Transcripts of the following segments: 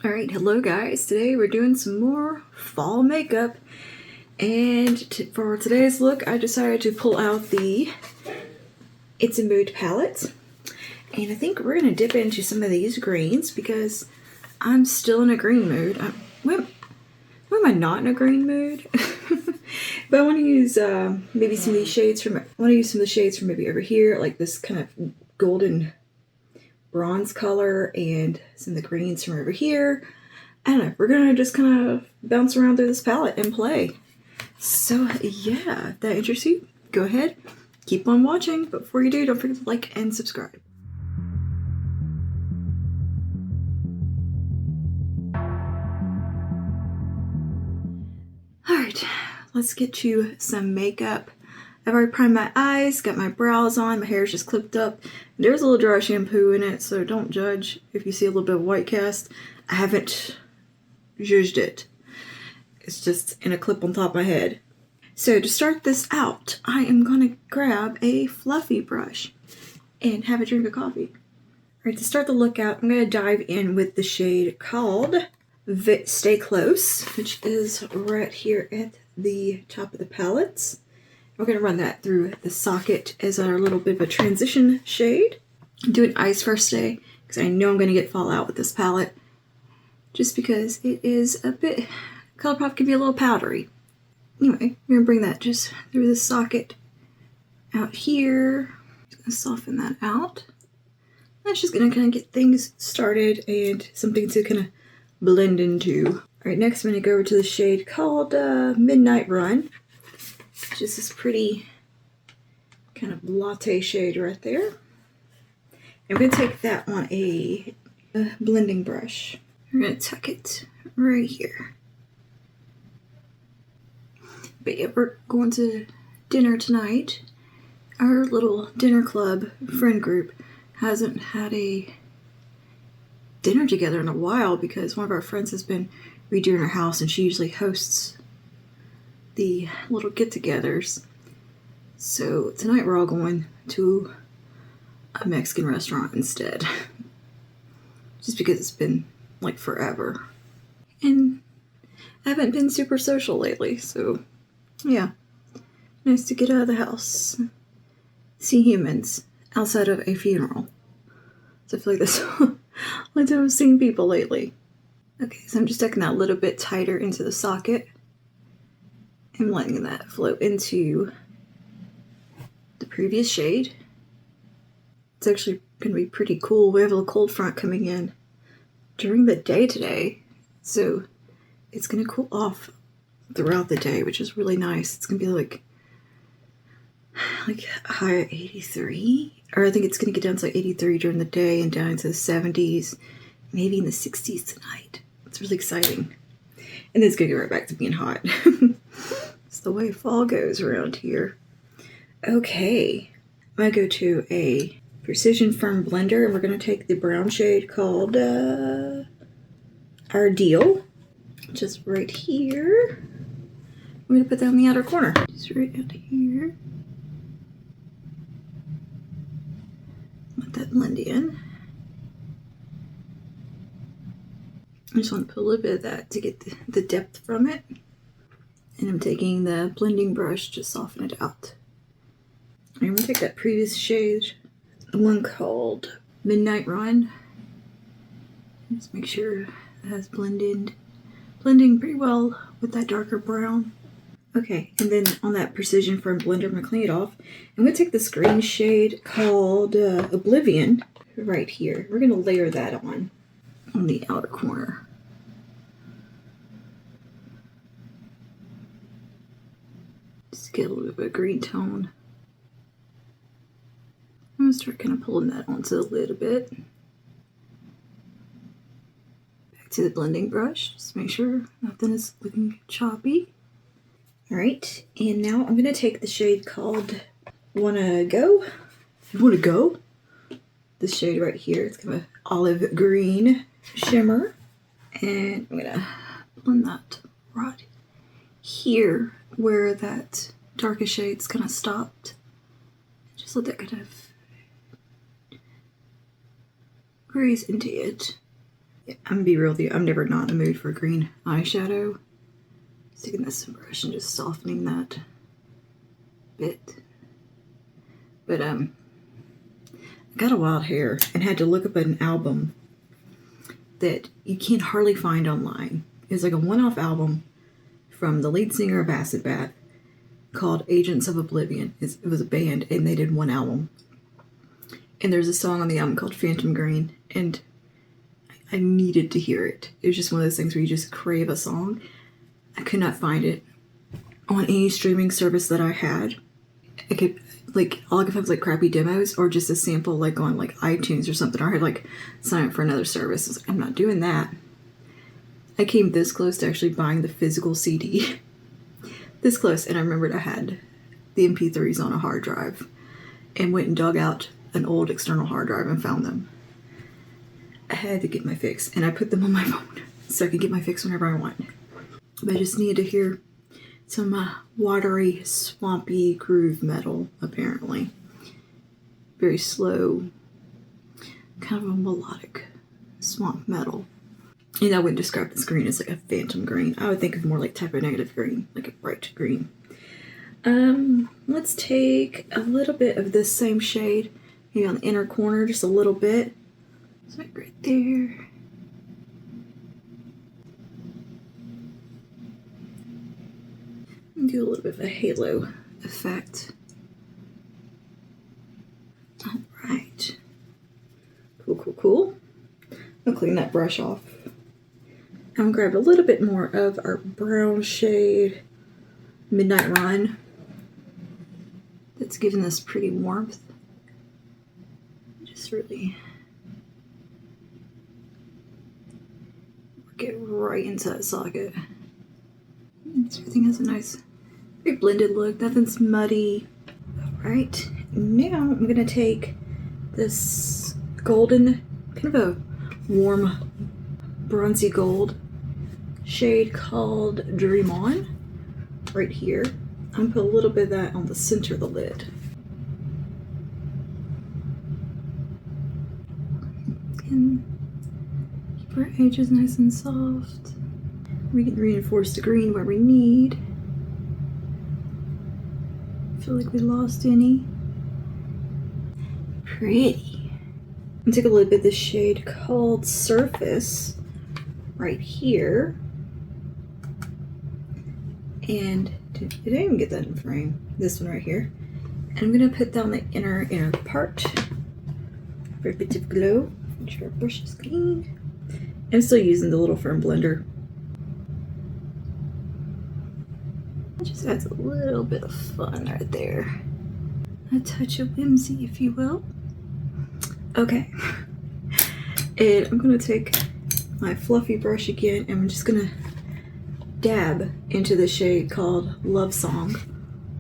Alright, hello guys. Today we're doing some more fall makeup, and for today's look I decided to pull out the It's a Mood palette, and I think we're going to dip into some of these greens because I'm still in a green mood. When am I not in a green mood? But I want to use maybe some of these shades from, maybe over here, like this kind of golden bronze color, and some of the greens from over here. I don't know, we're gonna just kind of bounce around through this palette and play. So yeah, if that interests you, go ahead, keep on watching. But before you do, don't forget to like and subscribe. Alright, let's get to some makeup. I've already primed my eyes, got my brows on, my hair's just clipped up. There's a little dry shampoo in it, so don't judge if you see a little bit of white cast. I haven't judged it. It's just in a clip on top of my head. So to start this out, I am gonna grab a fluffy brush and have a drink of coffee. Alright, to start the look out, I'm gonna dive in with the shade called Stay Close, which is right here at the top of the palette. We're going to run that through the socket as our little bit of a transition shade. I'm doing eyes first today because I know I'm going to get fallout with this palette, just because it is a bit, Colourpop can be a little powdery. Anyway, we're going to bring that just through the socket out here. Just going to soften that out. That's just going to kind of get things started and something to kind of blend into. Alright, next I'm going to go over to the shade called Midnight Run, which is this pretty kind of latte shade right there. I'm going to take that on a blending brush. I'm going to tuck it right here. But yeah, we're going to dinner tonight. Our little dinner club friend group hasn't had a dinner together in a while because one of our friends has been redoing her house, and she usually hosts the little get-togethers. So tonight we're all going to a Mexican restaurant instead, just because it's been like forever, and I haven't been super social lately. So yeah, nice to get out of the house, see humans outside of a funeral. So I feel like that's like I've seen people lately. Okay, so I'm just tucking that a little bit tighter into the socket and letting that flow into the previous shade. It's actually going to be pretty cool. We have a cold front coming in during the day today, so it's going to cool off throughout the day, which is really nice. It's going to be like high 83, or I think it's going to get down to like 83 during the day and down into the 70s, maybe in the 60s tonight. It's really exciting. And then it's going to go right back to being hot. It's the way fall goes around here. Okay, I'm going to go to a Precision Firm blender, and we're going to take the brown shade called Our Deal, just right here. I'm going to put that in the outer corner, just right out here. Let that blend in. I just want to put a little bit of that to get the depth from it. And I'm taking the blending brush to soften it out. I'm going to take that previous shade, the one called Midnight Run. Just make sure it has blending pretty well with that darker brown. Okay, and then on that Precision Firm blender, I'm going to clean it off. I'm going to take this green shade called Oblivion right here. We're going to layer that on the outer corner. Just get a little bit of a green tone. I'm going to start kind of pulling that onto the lid a bit. Back to the blending brush, just make sure nothing is looking choppy. Alright, and now I'm going to take the shade called Wanna Go? You Wanna Go? This shade right here, it's kind of an olive green shimmer. And I'm going to blend that right here where that darkest shade's kind of stopped. Just let that kind of graze into it. Yeah, I'm gonna be real with you, I'm never not in the mood for green eyeshadow. Just taking this brush and just softening that bit. But I got a wild hair and had to look up an album that you can't hardly find online. It's like a one-off album from the lead singer of Acid Bath called Agents of Oblivion. It was a band and they did one album. And there's a song on the album called Phantom Green, and I needed to hear it. It was just one of those things where you just crave a song. I could not find it on any streaming service that I had. I could, like, all I could find was like crappy demos or just a sample like on like iTunes or something. Or I had like sign up for another service. I was like, I'm not doing that. I came this close to actually buying the physical CD. This close, and I remembered I had the MP3s on a hard drive and went and dug out an old external hard drive and found them. I had to get my fix, and I put them on my phone so I could get my fix whenever I want. But I just needed to hear some watery, swampy groove metal, apparently. Very slow, kind of a melodic swamp metal. And I wouldn't describe this green as like a phantom green. I would think of more like type of negative green, like a bright green. Let's take a little bit of this same shade, maybe on the inner corner, just a little bit. It's like right there. And do a little bit of a halo effect. All right. Cool, cool, cool. I'll clean that brush off. I'm gonna grab a little bit more of our brown shade, Midnight Run. That's giving this pretty warmth. Just really get right into that socket. Everything has a nice, very blended look. Nothing's muddy. All right, now I'm gonna take this golden, kind of a warm bronzy gold shade called Dream On right here. I'm gonna put a little bit of that on the center of the lid. And keep our edges nice and soft. We can reinforce the green where we need. Feel like we lost any. Pretty. I'm gonna take a little bit of this shade called Surface right here. And did I even get that in frame? This one right here. And I'm gonna put down the inner part for a bit of glow. Make sure our brush is clean. I'm still using the little firm blender. It just adds a little bit of fun right there. A touch of whimsy, if you will. Okay. And I'm gonna take my fluffy brush again, and I'm just gonna dab into the shade called Love Song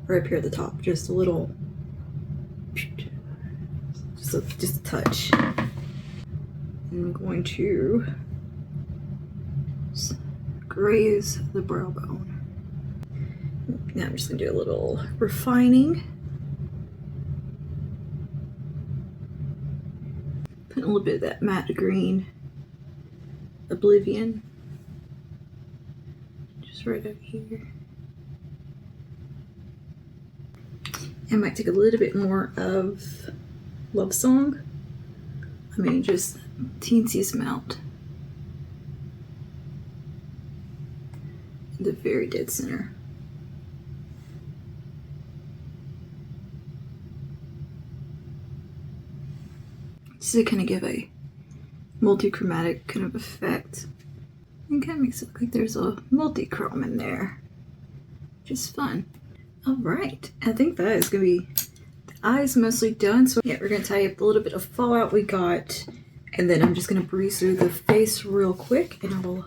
right up here at the top. Just a little, just a touch. I'm going to graze the brow bone. Now I'm just gonna do a little refining. Put a little bit of that matte green Oblivion. Just right up here. I might take a little bit more of Love Song. I mean, just teensiest amount. The very dead center. Just to kind of give a multi-chromatic kind of effect. And kind of makes it look like there's a multi-chrome in there. Just fun. Alright, I think that is going to be the eyes mostly done. So yeah, we're going to tie up a little bit of fallout we got. And then I'm just going to breeze through the face real quick. And I will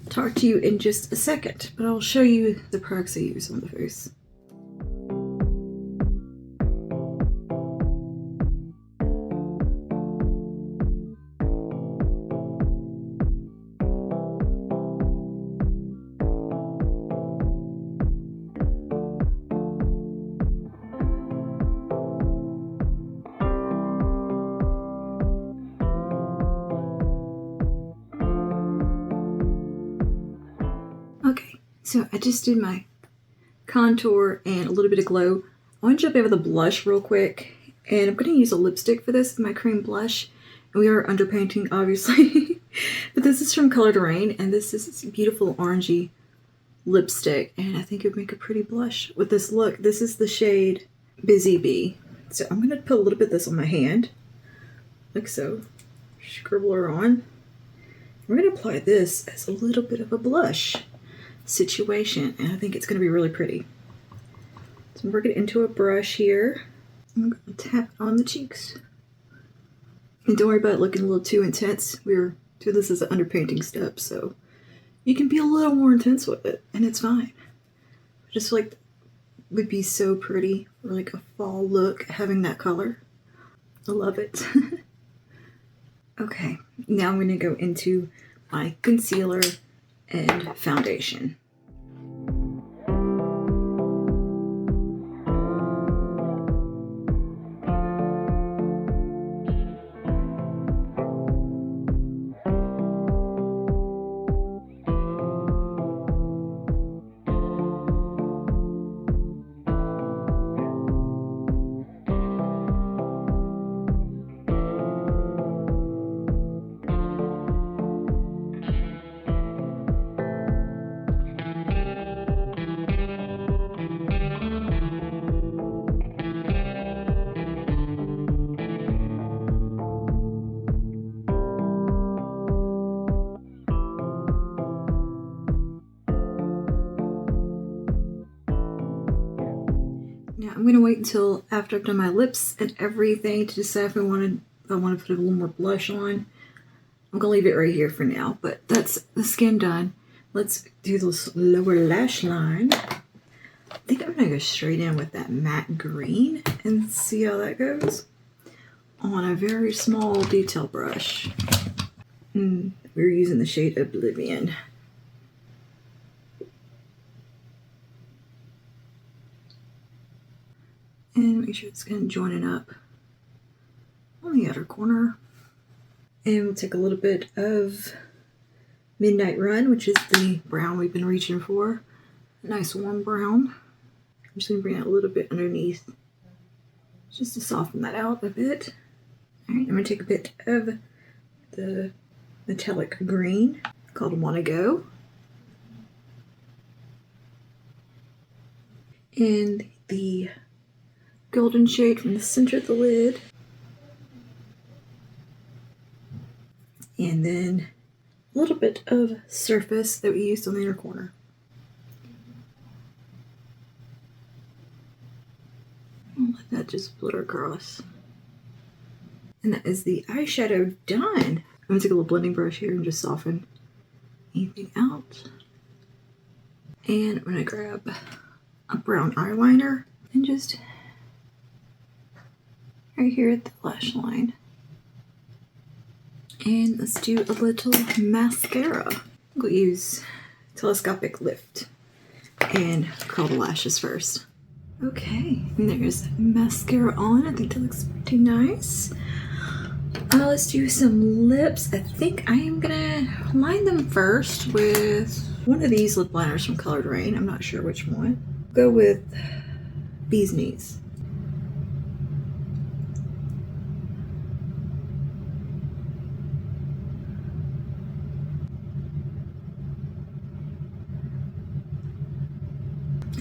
talk to you in just a second. But I'll show you the products I use on the face. So I just did my contour and a little bit of glow. I want to jump over the blush real quick, and I'm going to use a lipstick for this, my cream blush. And we are underpainting, obviously, but this is from Colourpop, and this is this beautiful orangey lipstick, and I think it would make a pretty blush with this look. This is the shade Busy Bee. So I'm going to put a little bit of this on my hand, like so. Scribble her on. We're going to apply this as a little bit of a blush situation, and I think it's going to be really pretty. So I'm working it into a brush here. I'm going to tap it on the cheeks. And don't worry about it looking a little too intense. We're doing this as an underpainting step, so you can be a little more intense with it, and it's fine. I just feel like it would be so pretty for like a fall look, having that color. I love it. Okay, now I'm going to go into my concealer and foundation. Now I'm gonna wait until after I've done my lips and everything to decide if I want to put a little more blush on. I'm gonna leave it right here for now, but that's the skin done. Let's do this lower lash line. I think I'm gonna go straight in with that matte green and see how that goes on a very small detail brush. We're using the shade Oblivion. And make sure it's going to join it up on the outer corner. And we'll take a little bit of Midnight Run, which is the brown we've been reaching for. A nice warm brown. I'm just going to bring it a little bit underneath just to soften that out a bit. Alright, I'm going to take a bit of the metallic green called Wanna Go. And the golden shade from the center of the lid. And then a little bit of surface that we used on the inner corner. And let that just flutter across. And that is the eyeshadow done. I'm going to take a little blending brush here and just soften anything out. And I'm going to grab a brown eyeliner and just right here at the lash line. And let's do a little mascara. We'll use Telescopic Lift and curl the lashes first. Okay, and there's mascara on. I think that looks pretty nice. Let's do some lips. I think I am gonna line them first with one of these lip liners from Colourpop. I'm not sure which one. Go with Bee's Knees.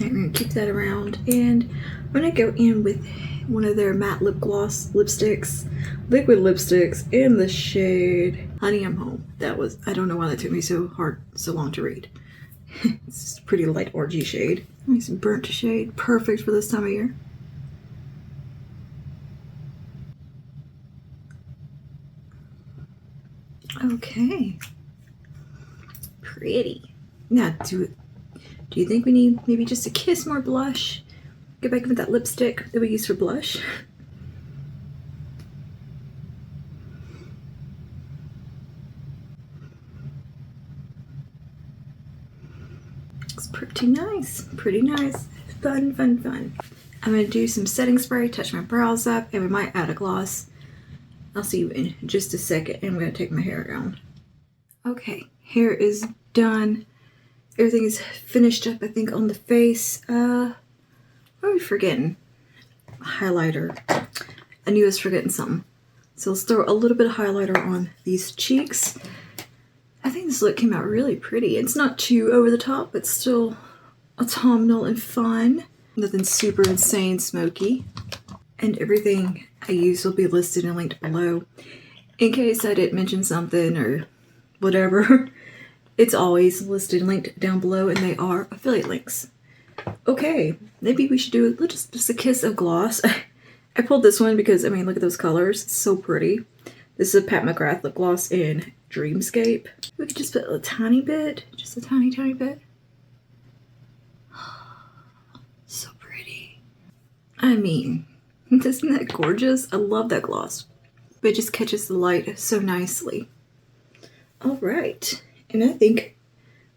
I'm going to keep that around, and I'm going to go in with one of their matte lip gloss lipsticks, liquid lipsticks, in the shade Honey I'm Home. That was, I don't know why that took me so long to read. It's just a pretty light orangey shade. Nice burnt shade, perfect for this time of year. Okay, pretty. Now do you think we need maybe just a kiss more blush? Go back with that lipstick that we use for blush. It's pretty nice, pretty nice. Fun, fun, fun. I'm gonna do some setting spray, touch my brows up, and we might add a gloss. I'll see you in just a second, and I'm gonna take my hair down. Okay, hair is done. Everything is finished up, I think, on the face. What are we forgetting? Highlighter. I knew I was forgetting something. So let's throw a little bit of highlighter on these cheeks. I think this look came out really pretty. It's not too over the top, but still autumnal and fun. Nothing super insane smoky. And everything I use will be listed and linked below. In case I didn't mention something or whatever, it's always listed and linked down below, and they are affiliate links. Okay, maybe we should do just a kiss of gloss. I pulled this one because, I mean, look at those colors. It's so pretty. This is a Pat McGrath lip gloss in Dreamscape. We could just put a tiny bit, just a tiny, tiny bit. So pretty. I mean, isn't that gorgeous? I love that gloss. But it just catches the light so nicely. All right, and I think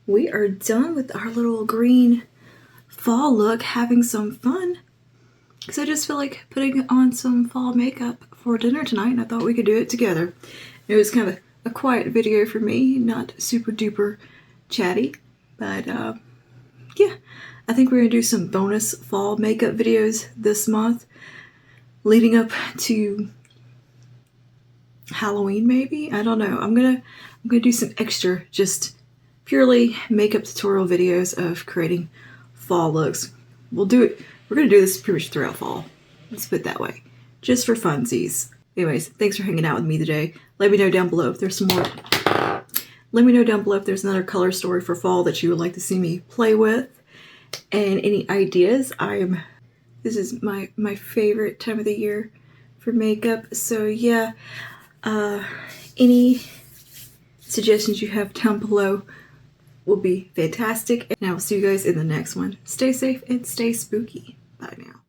we are done with our little green fall look, having some fun. Because I just feel like putting on some fall makeup for dinner tonight, and I thought we could do it together. It was kind of a quiet video for me, not super duper chatty, but yeah, I think we're gonna do some bonus fall makeup videos this month, leading up to Halloween maybe? I don't know. I'm gonna do some extra, just purely makeup tutorial videos of creating fall looks. We'll do it. We're gonna do this pretty much throughout fall. Let's put it that way. Just for funsies. Anyways, thanks for hanging out with me today. Let me know down below if there's some more. Let me know down below if there's another color story for fall that you would like to see me play with. And any ideas. This is my favorite time of the year for makeup. So yeah, any suggestions you have down below will be fantastic. And I will see you guys in the next one. Stay safe and stay spooky. Bye now.